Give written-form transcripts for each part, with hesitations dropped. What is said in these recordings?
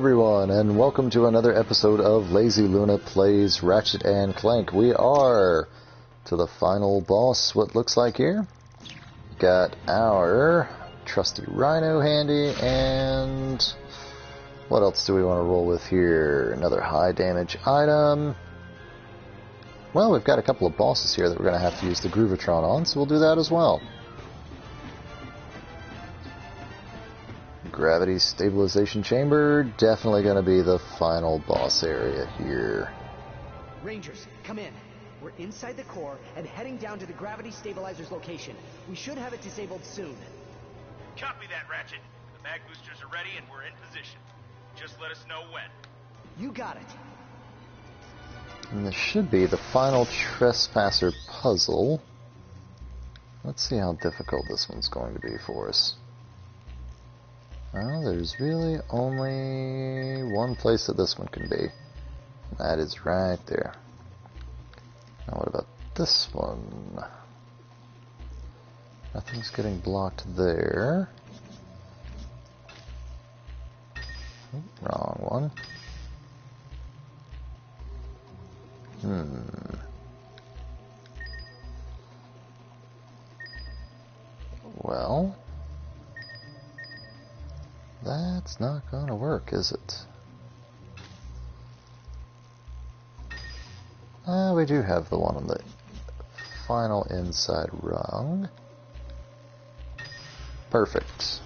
everyone, and welcome to another episode of Lazy Luna Plays Ratchet and Clank. We are to the final boss, what looks like here. Got our trusty Rhino handy, and what else do we want to roll with here? Another high damage item. Well, we've got a couple of bosses here that we're going to have to use the Groovatron on, so we'll do that as well. Gravity stabilization chamber, definitely going to be the final boss area here. Rangers, come in. We're inside the core and heading down to the gravity stabilizer's location. We should have it disabled soon. Copy that, Ratchet. The mag boosters are ready and we're in position. Just let us know when. You got it. And this should be the final trespasser puzzle. Let's see how difficult this one's going to be for us. Well, there's really only one place that this one can be. That is right there. Now what about this one? Nothing's getting blocked there. Wrong one. Well, that's not going to work, is it? We do have the one on the final inside rung. Perfect.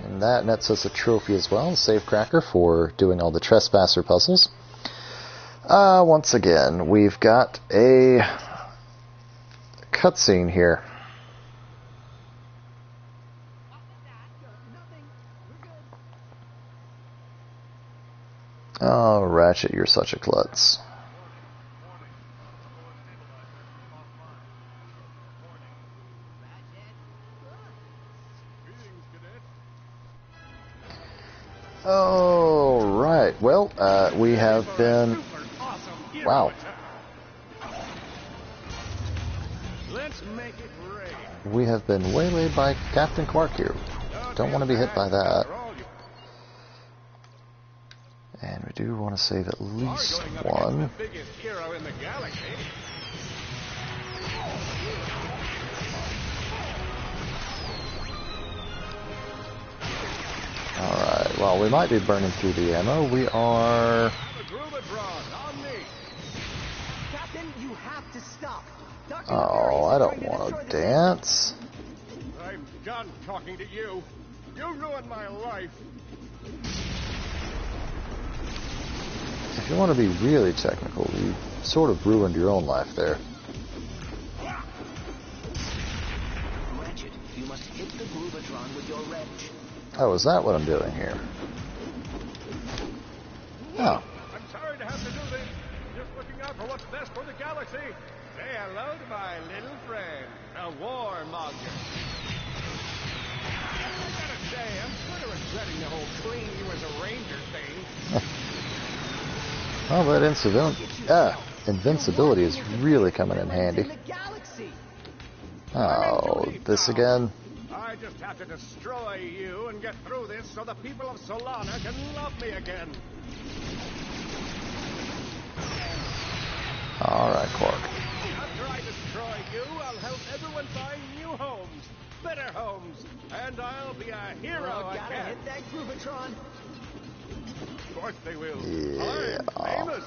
And that nets us a trophy as well, a save cracker for doing all the trespasser puzzles. Once again, we've got a cutscene here. Oh, Ratchet, you're such a klutz. Oh, right. Well, we have been... Wow. We have been waylaid by Captain Quark here. Don't want to be hit by that. And we do want to save at least one. Alright, well, we might be burning through the ammo. We are... Captain, you have to stop. Oh, I don't want to dance. I'm done talking to you. You ruined my life. If you want to be really technical, you sort of ruined your own life there. Ratchet, you must hit the Groovatron with your wrench. Oh, is that what I'm doing here? Oh. I'm sorry to have to do this. Just looking out for what's best for the galaxy. Say hello to my little friend, a warmonger. I gotta say, I'm sort of regretting the whole clean you as a ranger thing. Oh, but invincibility is really coming in handy. Oh, this again? I just have to destroy you and get through this so the people of Solana can love me again. Alright, Quark. After I destroy you, I'll help everyone find new homes, better homes, and I'll be a hero Gotta again. hit that Groovatron. Of course they will. Yeah. I'm famous.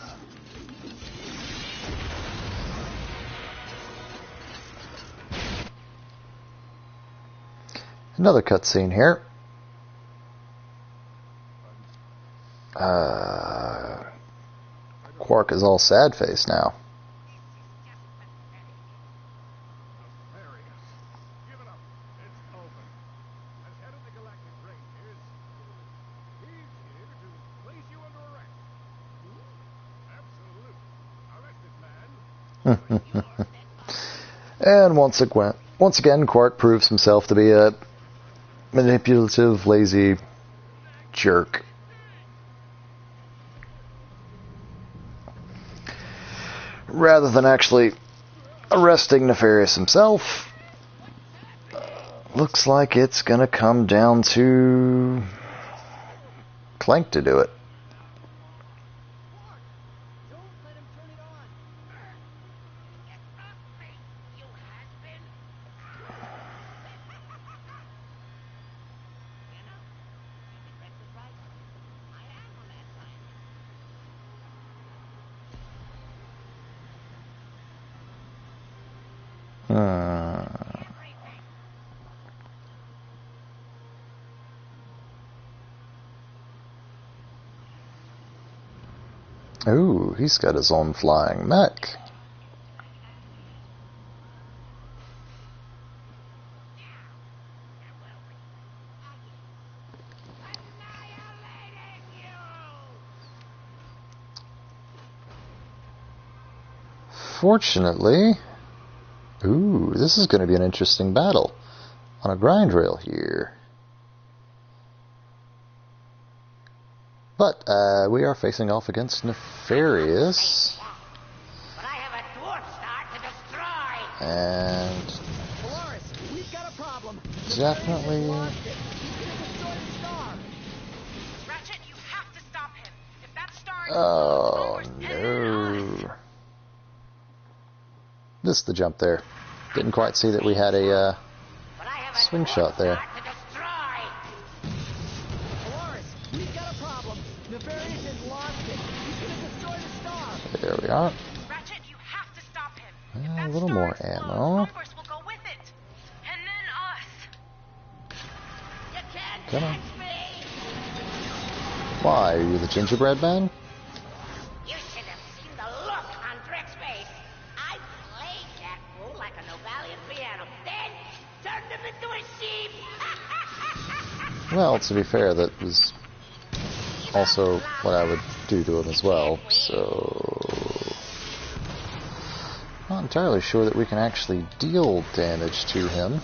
Another cutscene here. Quark is all sad-faced now. Give it up. It's over. As head of the Galactic Rangers, he's here to place you under arrest. Absolute. Arrest this man. And once again, Quark proves himself to be a manipulative, lazy jerk. Rather than actually arresting Nefarious himself, looks like it's gonna come down to Clank to do it. Don't let him turn it on. Get off me, you has-been. You know, maybe Rex was right. I am a mad scientist. Everything. Ooh, he's got his own flying mech. Annihilating you! Fortunately, ooh, this is going to be an interesting battle on a grind rail here. But we are facing off against Nefarious, But I have a dwarf star to destroy! and Polaris, we've got a problem. definitely. He's gonna destroy the star. Ratchet, you have to stop him. If that star Oh explodes, it's over us. no! Missed the jump there. Didn't quite see that we had a But I have a swing dwarf shot there. star to destroy! Polaris, we've got a problem. Nefarious has lost it. He's gonna destroy the star. There we are. Ratchet, you have to stop him. If A that little star more explodes, ammo. Converse will go with it. And then us. You can't Come on. catch me! Why, are you the gingerbread man? You should have seen the look on Drex's face. I played that fool like a Novalian piano, then turned him into a sheep! Well, to be fair, that was also what I would do to him as well, so not entirely sure that we can actually deal damage to him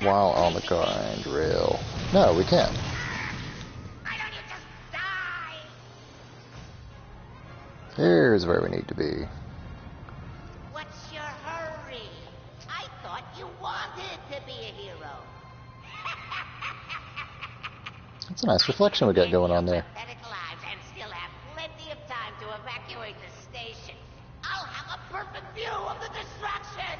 while on the grind rail. No, we can't. Why don't you just die? Here's where we need to be. What's your hurry? I thought you wanted to be a hero. It's a nice reflection we got going on there. Pathetic lives and still have plenty of time to evacuate the station. I'll have a perfect view of the destruction.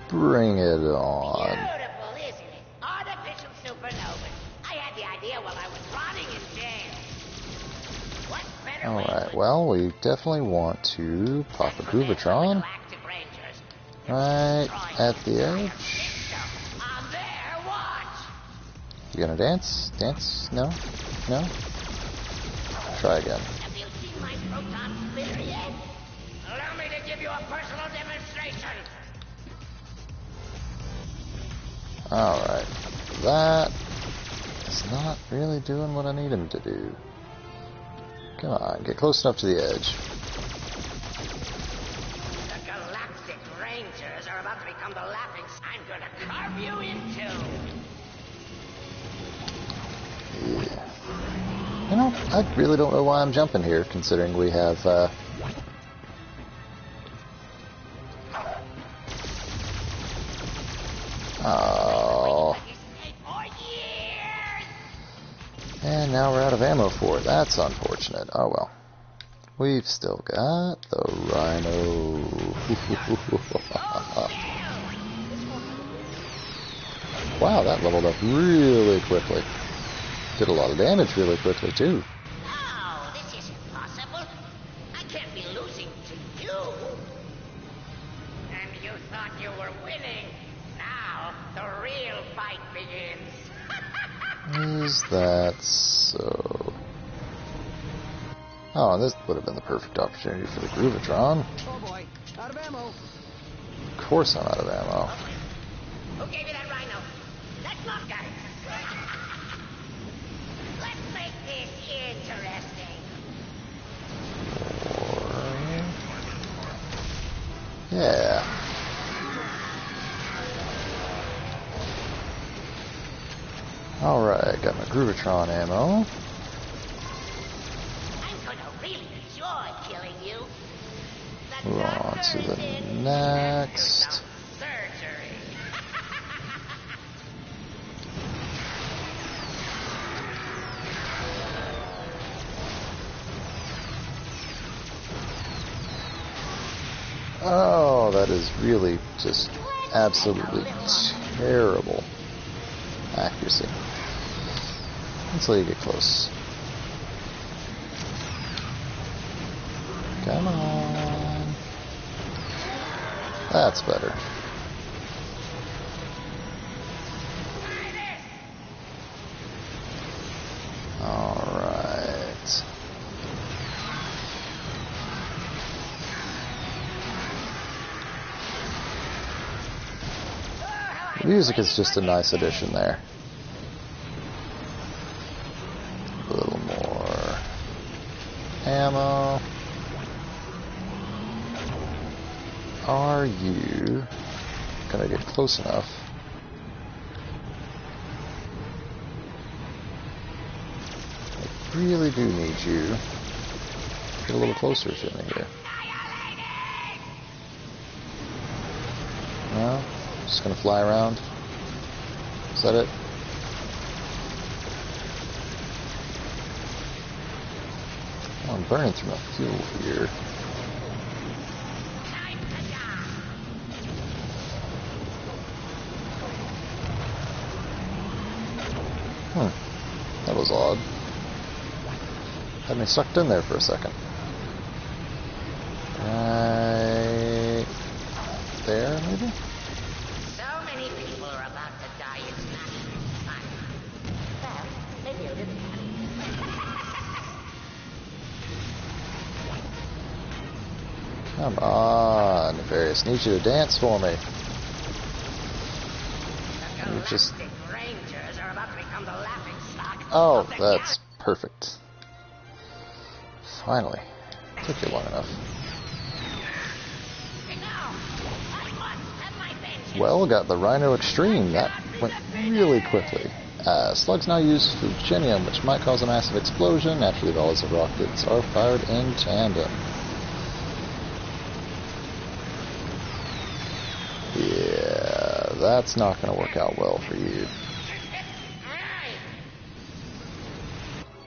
Bring it on. Beautiful, isn't it? Artificial supernovas. I had the idea while I was rotting in jail. What better way Alright, to well, we definitely want to pop a Groovatron Galactic Rangers? right at the edge. On their watch. You gonna dance? Dance? No? No? Try again. Have you seen my proton splitter yet? Allow me to give you a personal demonstration. Alright. That is not really doing what I need him to do. Come on, get close enough to the edge. The Galactic Rangers are about to become the laughing. I'm gonna carve you in two. Yeah. You know, I really don't know why I'm jumping here, considering we have, oh. For years. And now we're out of ammo for it. That's unfortunate. Oh well. We've still got the Rhino. Wow, that leveled up really quickly. Did a lot of damage really quickly, too. No, this isn't possible. I can't be losing to you. And you thought you were winning. Now the real fight begins. Is that so? Oh, this would have been the perfect opportunity for the Groovatron. Oh boy, out of ammo. Of course I'm out of ammo. Who gave you that rhino? Let's look at it. Let's make this interesting. Yeah. Alright, got my Groovatron ammo. I'm gonna really enjoy killing you. The We're on to the doctor's in. next. Surgery. Oh, that is really just absolutely terrible accuracy. Until you get close. Come on. That's better. Alright. The music is just a nice addition there. A little more ammo. Are you gonna get close enough? I really do need you to get a little closer to me here. No? Just gonna fly around? Is that it? Oh, I'm burning through my fuel here. That was odd. Had me sucked in there for a second. Right there, maybe? So many people are about to die, it's not even funny. Well, maybe a little funny. Come on, Nefarious. Need you to dance for me. You just... Rangers are about to become the laughing stock. Oh, that's perfect. Finally. Took you long enough. Well, got the Rhino Extreme. That went really quickly. Slugs now use Fugenium, which might cause a massive explosion. Naturally, volleys of rockets are fired in tandem. Yeah, that's not going to work out well for you.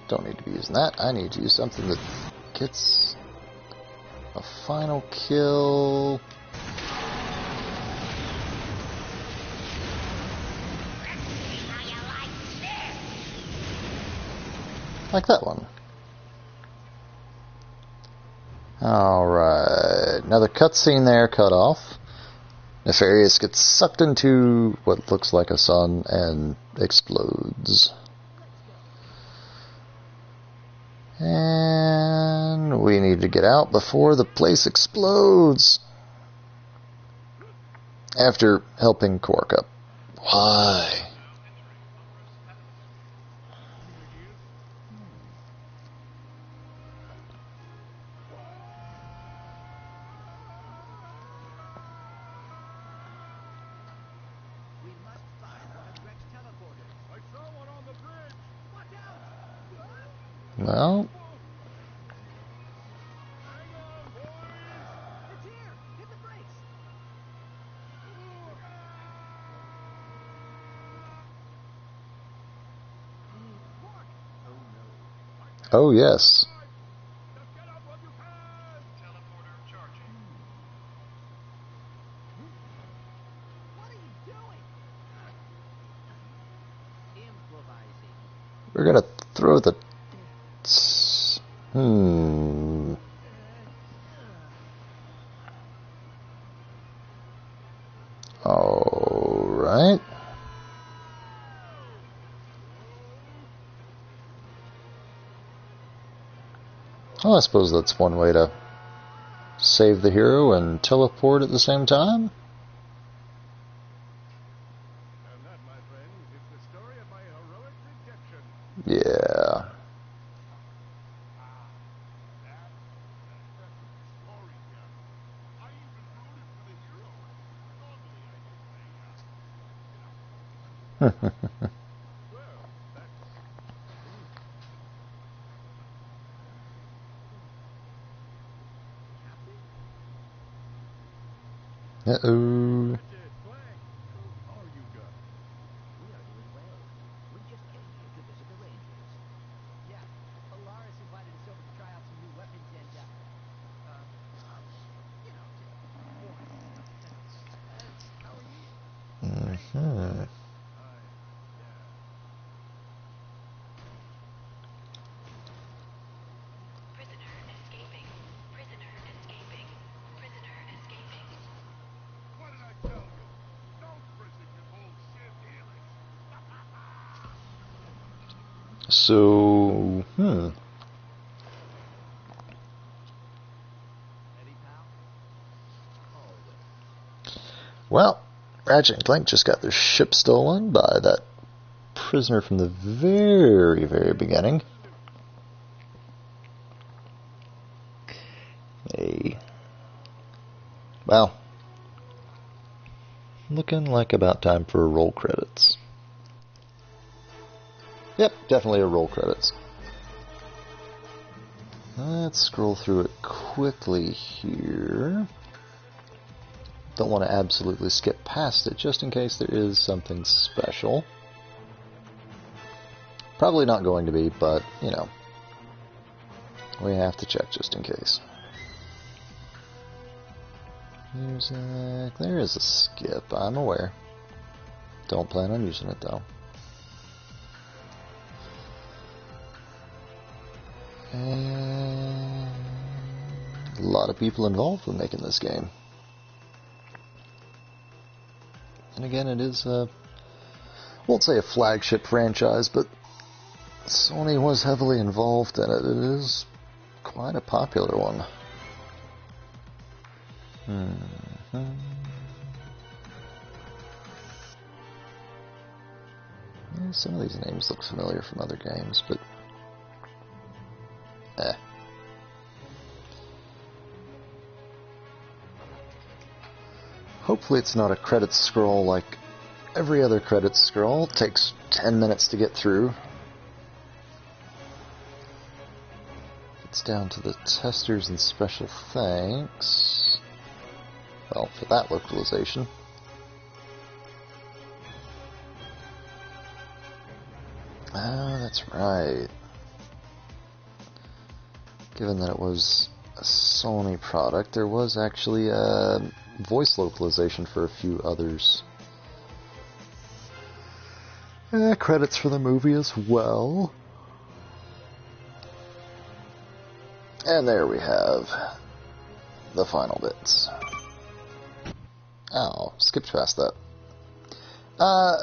Don't need to be using that. I need to use something that gets a final kill. Like that one. Alright, another cutscene there cut off. Nefarious gets sucked into what looks like a sun and explodes. And we need to get out before the place explodes. After helping Quark up. Why? Well, oh yes. We're gonna throw the... Alright. Well, I suppose that's one way to save the hero and teleport at the same time. And that, my friends, is the story of my heroic redemption. Yeah. I even rooted for the hero. Normally I don't say, well, that's... Uh-oh. Ratchet Clank, how are you guys? We are doing well. We just came here to visit the Rangers. Yeah, Polaris invited us over to try out some new weapons and, you know, Prisoner escaping. Prisoner escaping. Prisoner escaping. What did I tell you? Don't prison your bullshit, Helix. So, Eddie, pal? Always. well, Ratchet and Clank just got their ship stolen by that prisoner from the very, very beginning. Well, looking like about time for roll credits. Yep, definitely a roll credits. Let's scroll through it quickly here. Don't want to absolutely skip past it, just in case there is something special. Probably not going to be, but, you know, we have to check just in case. Music. There is a skip, I'm aware. Don't plan on using it, though. And a lot of people involved with making this game. And again, it is I won't say a flagship franchise, but Sony was heavily involved in it. It is quite a popular one. Yeah, some of these names look familiar from other games, but hopefully it's not a credits scroll like every other credits scroll. It takes 10 minutes to get through. It's down to the testers and special thanks. Well, for that localization. Oh, that's right. Given that it was a Sony product, there was actually a voice localization for a few others. Credits for the movie as well. And there we have the final bits. Oh, skipped past that.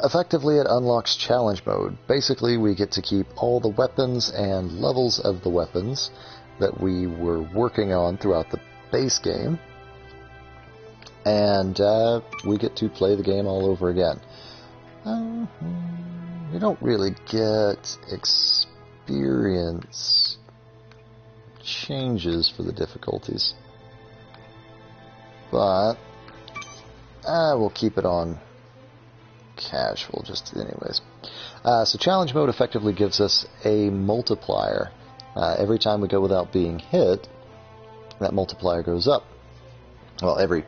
Effectively, it unlocks challenge mode. Basically, we get to keep all the weapons and levels of the weapons that we were working on throughout the base game. And we get to play the game all over again. We don't really get experience changes for the difficulties. But we'll keep it on casual just anyways. So challenge mode effectively gives us a multiplier. Every time we go without being hit, that multiplier goes up. Well, every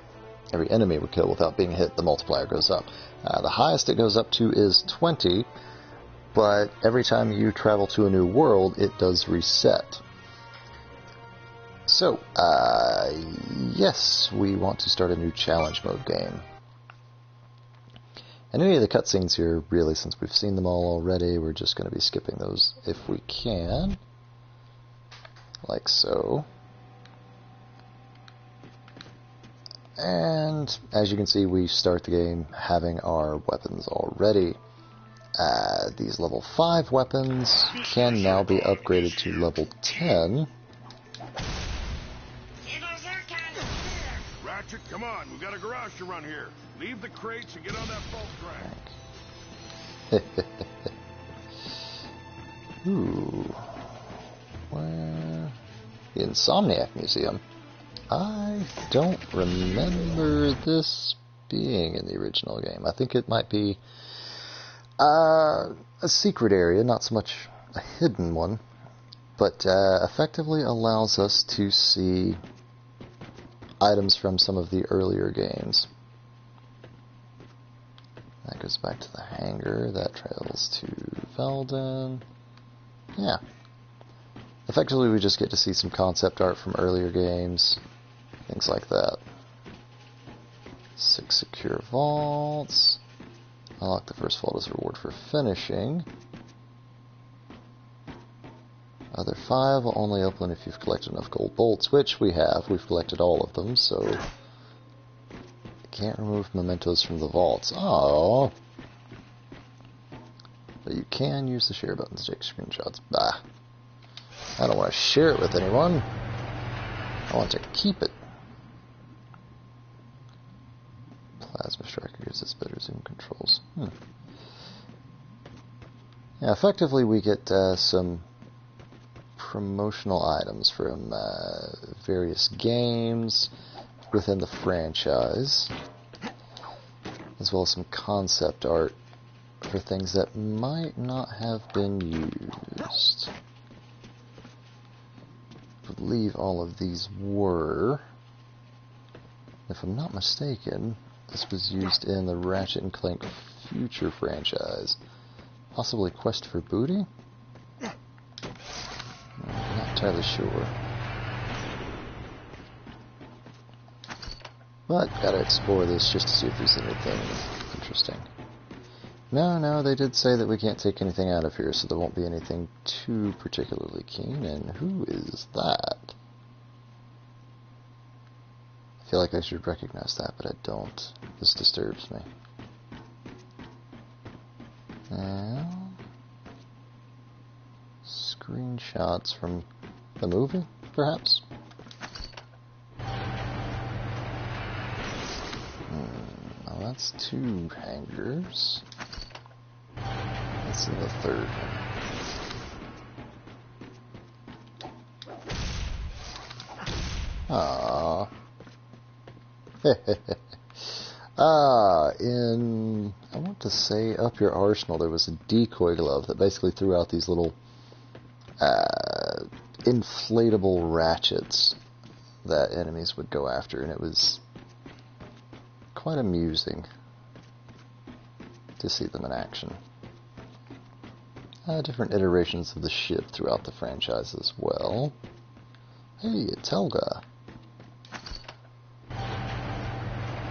enemy we kill without being hit, the multiplier goes up. The highest it goes up to is 20, but every time you travel to a new world, it does reset. So, yes, we want to start a new challenge mode game. And any of the cutscenes here, really, since we've seen them all already, we're just going to be skipping those if we can. Like so. And as you can see, we start the game having our weapons already. These level 5 weapons can now be upgraded to level 10. Ratchet, come on. We've got a garage to run here. Leave the crates and get on that boat track. Ooh. Where? The Insomniac Museum. I don't remember this being in the original game. I think it might be a secret area, not so much a hidden one, but effectively allows us to see items from some of the earlier games. That goes back to the hangar, that travels to Velden. Yeah. Effectively, we just get to see some concept art from earlier games, things like that. 6 secure vaults. Unlock the first vault as a reward for finishing. Other 5 will only open if you've collected enough gold bolts, which we have. We've collected all of them, so... You can't remove mementos from the vaults. Oh. But you can use the share button to take screenshots. Bah. I don't want to share it with anyone. I want to keep it. Plasma striker uses better zoom controls. Yeah, effectively we get some promotional items from various games within the franchise, as well as some concept art for things that might not have been used. I believe all of these were, if I'm not mistaken, this was used in the Ratchet and Clank Future franchise. Possibly Quest for Booty? I'm not entirely sure. But gotta explore this just to see if there's anything interesting. No, they did say that we can't take anything out of here, so there won't be anything too particularly keen. And who is that? I feel like I should recognize that, but I don't. This disturbs me. Now, screenshots from the movie, perhaps? Now that's 2 hangers. Let's see the third one. In, I want to say, Up Your Arsenal, there was a decoy glove that basically threw out these little inflatable ratchets that enemies would go after, and it was quite amusing to see them in action. Different iterations of the ship throughout the franchise as well. Hey, it's Helga.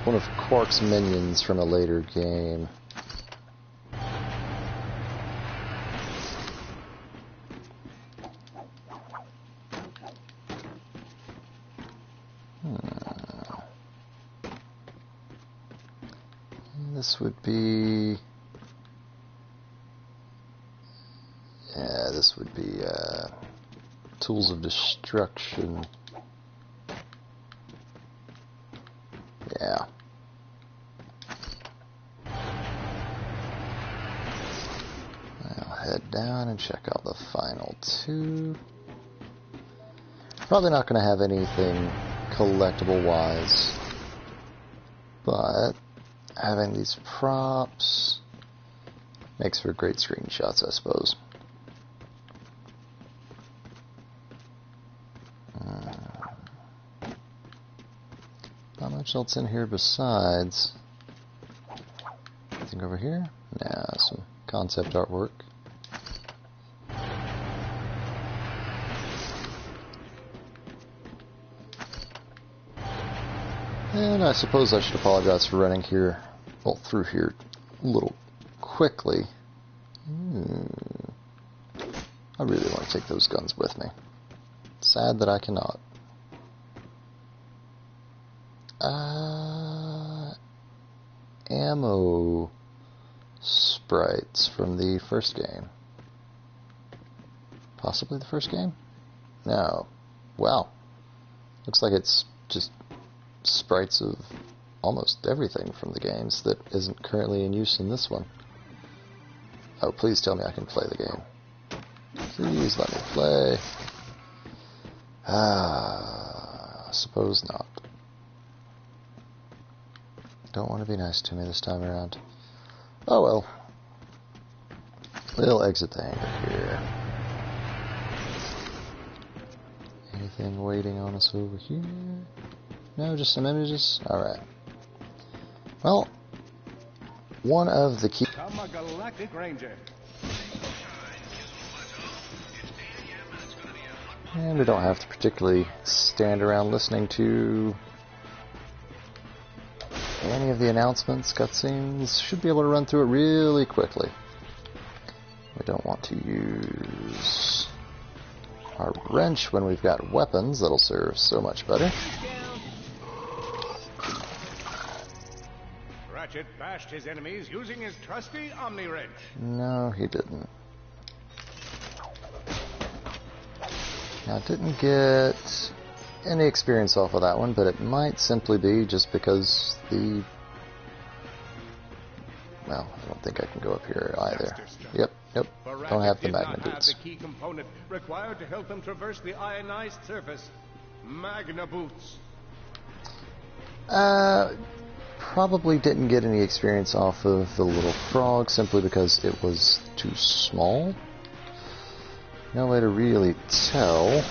One of Quark's minions from a later game. This would be... Yeah, this would be Tools of Destruction. Yeah. I'll head down and check out the final 2. Probably not going to have anything collectible-wise, but having these props makes for great screenshots, I suppose. Not much else in here besides. Anything over here? Nah, some concept artwork. And I suppose I should apologize for running here, well, through here a little quickly. I really want to take those guns with me. Sad that I cannot. Ammo sprites from the first game. Possibly the first game? No. Wow. Looks like it's just sprites of almost everything from the games that isn't currently in use in this one. Oh, please tell me I can play the game. Please let me play. I suppose not. Don't want to be nice to me this time around. Oh well. We'll exit the hangar here. Anything waiting on us over here? No, just some images? Alright. Well, one of the key... I'm a Galactic Ranger. And we don't have to particularly stand around listening to any of the announcements, cutscenes. Should be able to run through it really quickly. We don't want to use our wrench when we've got weapons. That'll serve so much better. Ratchet bashed his enemies using his trusty Omni wrench. No, he didn't. Now, I didn't get any experience off of that one, but it might simply be just because the... Well, I don't think I can go up here either. Yep. Don't have the magna boots. The key component required to help him traverse the ionized surface. Magna boots. Probably didn't get any experience off of the little frog simply because it was too small. No way to really tell.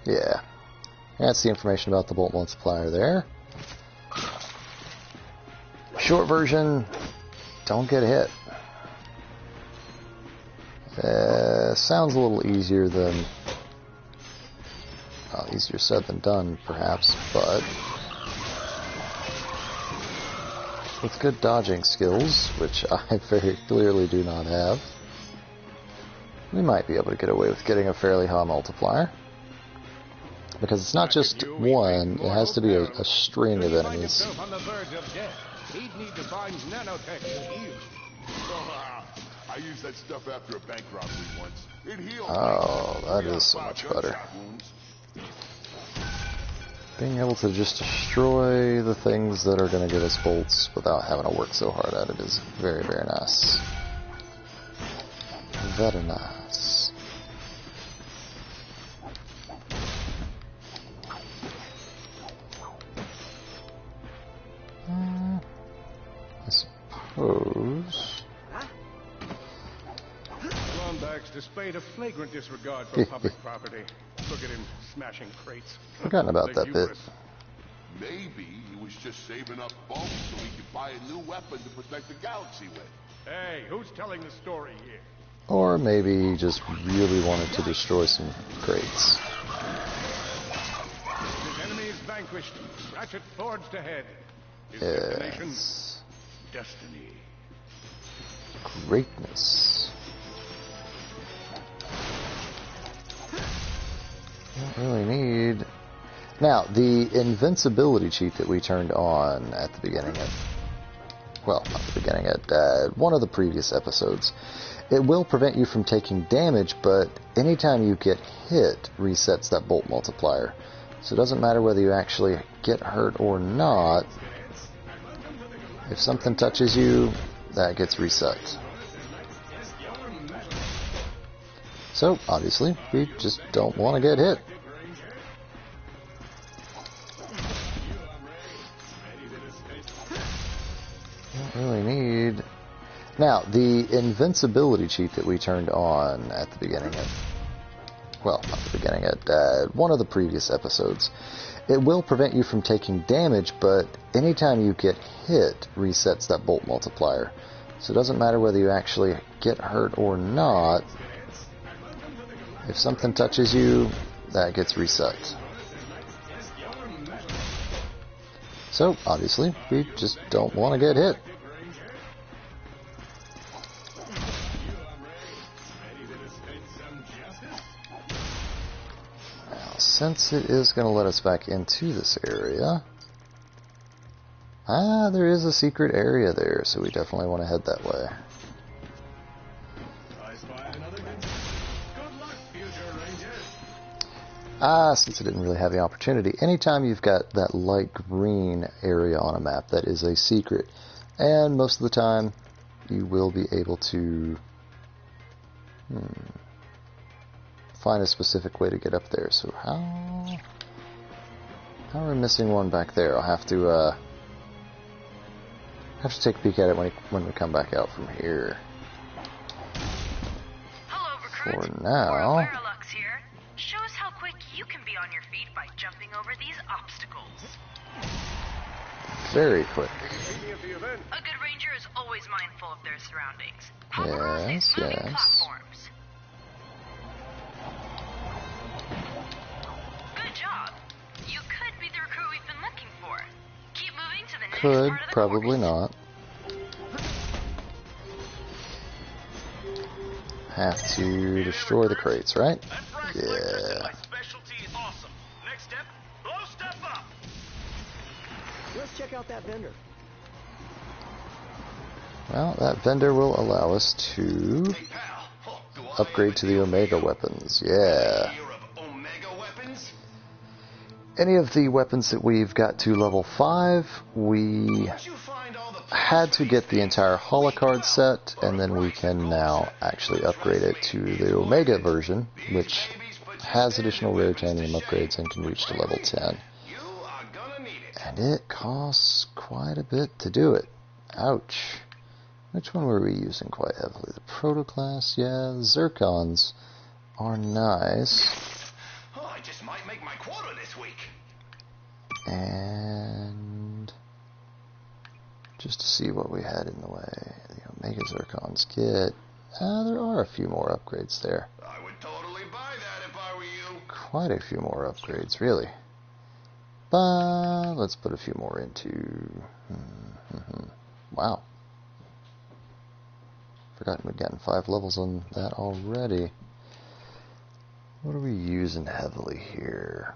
Yeah. That's the information about the bolt multiplier there. Short version, don't get hit. Sounds a little easier than... Well, easier said than done, perhaps, but... with good dodging skills, which I very clearly do not have, we might be able to get away with getting a fairly high multiplier. Because it's not just one, it has to be a string of enemies. He'd need to find nanotech to heal. I used that stuff after a bank robbery once. It healed. Oh, that is so much better. Being able to just destroy the things that are going to give us bolts without having to work so hard at it is very, very nice. Very nice. I suppose... Lombax displayed a flagrant disregard for public property. Look at him smashing crates. Forgotten about that bit. Maybe he was just saving up bulk so he could buy a new weapon to protect the galaxy with. Hey, who's telling the story here? Or maybe he just really wanted to destroy some crates. His enemies vanquished. Ratchet forged ahead. His destination, destiny. Greatness. Don't really need... Now, the invincibility cheat that we turned on at the beginning of... Well, not the beginning, at one of the previous episodes. It will prevent you from taking damage, but anytime you get hit, resets that bolt multiplier. So it doesn't matter whether you actually get hurt or not. If something touches you, that gets reset. So, obviously, we just don't want to get hit. Don't really need... Now, the invincibility cheat that we turned on at the beginning of... Well, not the beginning, at one of the previous episodes. It will prevent you from taking damage, but anytime you get hit, resets that bolt multiplier. So it doesn't matter whether you actually get hurt or not. If something touches you, that gets reset. So, obviously, we just don't want to get hit. Now, since it is going to let us back into this area... there is a secret area there, so we definitely want to head that way. Since I didn't really have the opportunity, anytime you've got that light green area on a map, that is a secret. And most of the time, you will be able to find a specific way to get up there. So how are we missing one back there? I'll have to take a peek at it when we come back out from here. Hello, recruit. For now... Lux here. Shows how quick you can be on your feet by jumping over these obstacles. Very quick. A good ranger is always mindful of their surroundings. Hop across these moving platforms. Good job. You could be the recruit we've been looking for. could, probably not. Have to destroy the crates, right? Yeah. Awesome. Next step, blow stuff up. Let's check out that vendor. Well, that vendor will allow us to upgrade to the Omega weapons. Yeah. Any of the weapons that we've got to level 5, we had to get the entire holocard set, and then we can now actually upgrade it to the Omega version, which has additional rare titanium upgrades and can reach to level 10. And it costs quite a bit to do it. Ouch. Which one were we using quite heavily? The Protoclass? Yeah, the Zircons are nice. Oh, I just might make my quota this week. And just to see what we had in the way, the Omega Zircons get... there are a few more upgrades there. I would totally buy that if I were you. Quite a few more upgrades, really. But let's put a few more into... Wow. Forgotten we'd gotten 5 levels on that already. What are we using heavily here?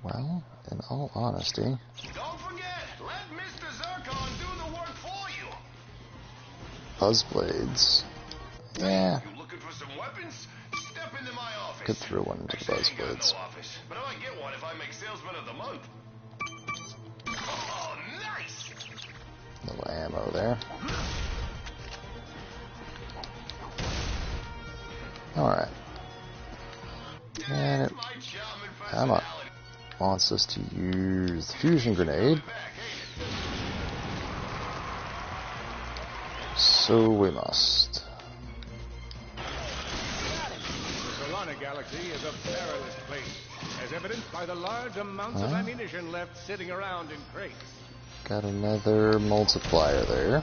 Well, in all honesty... Don't forget, let Mr. Zircon do the work for you. Buzzblades. Yeah. You looking for some weapons? Step into my office. Could throw one into the Buzzblades. But I might get one if I make Salesman of the Month. Oh, nice! Little ammo there. Alright. And it wants us to use the fusion grenade. So we must. The Solana Galaxy is a perilous place, as evidenced by the large amounts of ammunition left sitting around in crates. Got another multiplier there.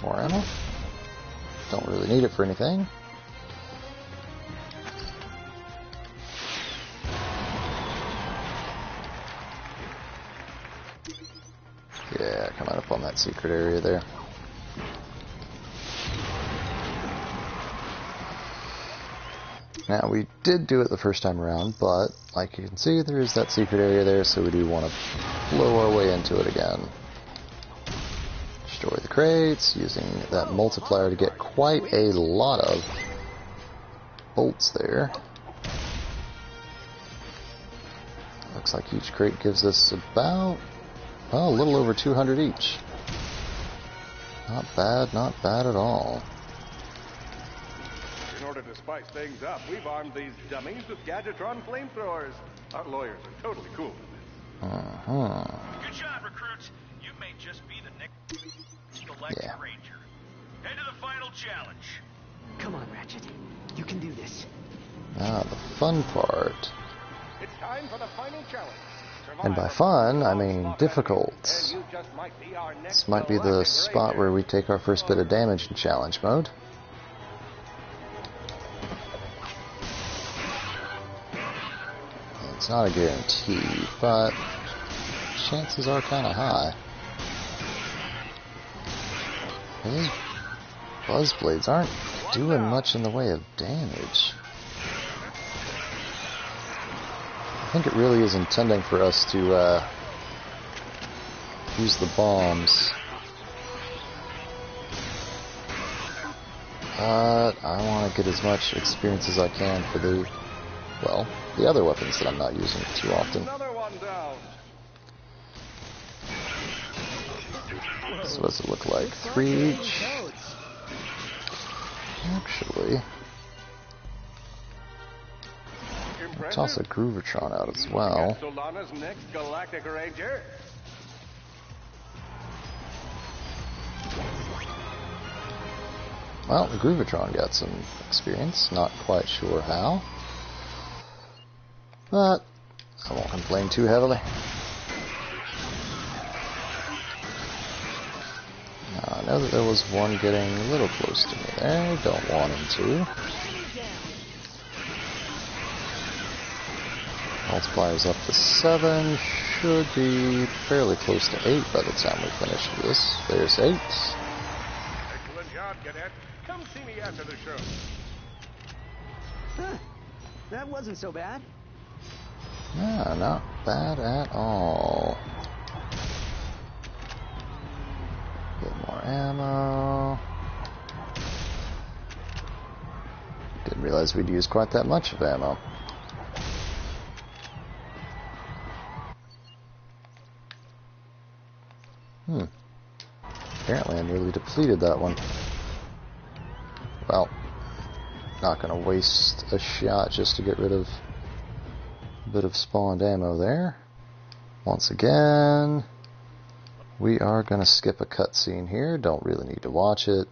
More ammo. Don't really need it for anything. Yeah, coming up on that secret area there. Now, we did do it the first time around, but like you can see, there is that secret area there, so we do want to blow our way into it again. Destroy the crates, using that multiplier to get quite a lot of bolts there. Looks like each crate gives us about, well, a little over 200 each. Not bad at all. In order to spice things up, we've armed these dummies with Gadgetron flamethrowers. Our lawyers are totally cool with this. Good job, recruits. You may just be the next Galactic Ranger. Head to the final challenge. Come on, Ratchet. You can do this. Now, the fun part. It's time for the final challenge. And by fun, I mean difficult. This might be the spot where we take our first bit of damage in challenge mode. It's not a guarantee, but chances are kind of high. These Buzzblades aren't doing much in the way of damage. I think it really is intending for us to use the bombs. But I want to get as much experience as I can for the, well, the other weapons that I'm not using too often. Another one down. So what does it look like? 3 each? Actually, toss a Groovatron out as well. Solana's next Galactic Ranger. Well, the Groovatron got some experience, not quite sure how. But I won't complain too heavily. know that there was one getting a little close to me there. Don't want him to. Multiplier's up to 7. Should be fairly close to 8 by the time we finish this. There's 8. Excellent job, Cadet. Come see me after the show. Huh. That wasn't so bad. No, not bad at all. Get more ammo. Didn't realize we'd use quite that much of ammo. Apparently I nearly depleted that one. Well, not gonna waste a shot just to get rid of a bit of spawned ammo there. Once again, we are gonna skip a cutscene here. Don't really need to watch it.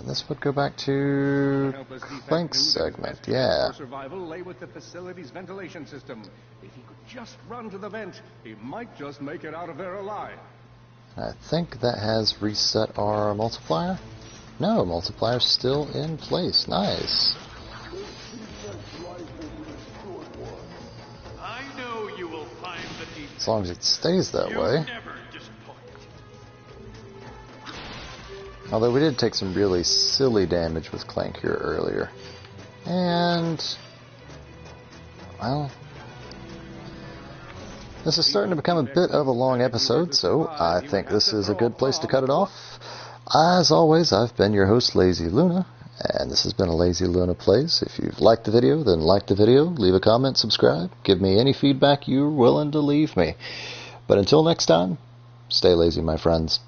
This would go back to Clank's segment, yeah. Survival lay with the facility's ventilation system. If he could just run to the vent, he might just make it out of there alive. I think that has reset our multiplier. No, multiplier's still in place. Nice. I know you will find the deep. As long as it stays that way. Never disappoint. Although we did take some really silly damage with Clank here earlier. And, well, this is starting to become a bit of a long episode, so I think this is a good place to cut it off. As always, I've been your host, Lazy Luna, and this has been a Lazy Luna Plays. If you've liked the video, then like the video, leave a comment, subscribe, give me any feedback you're willing to leave me. But until next time, stay lazy, my friends.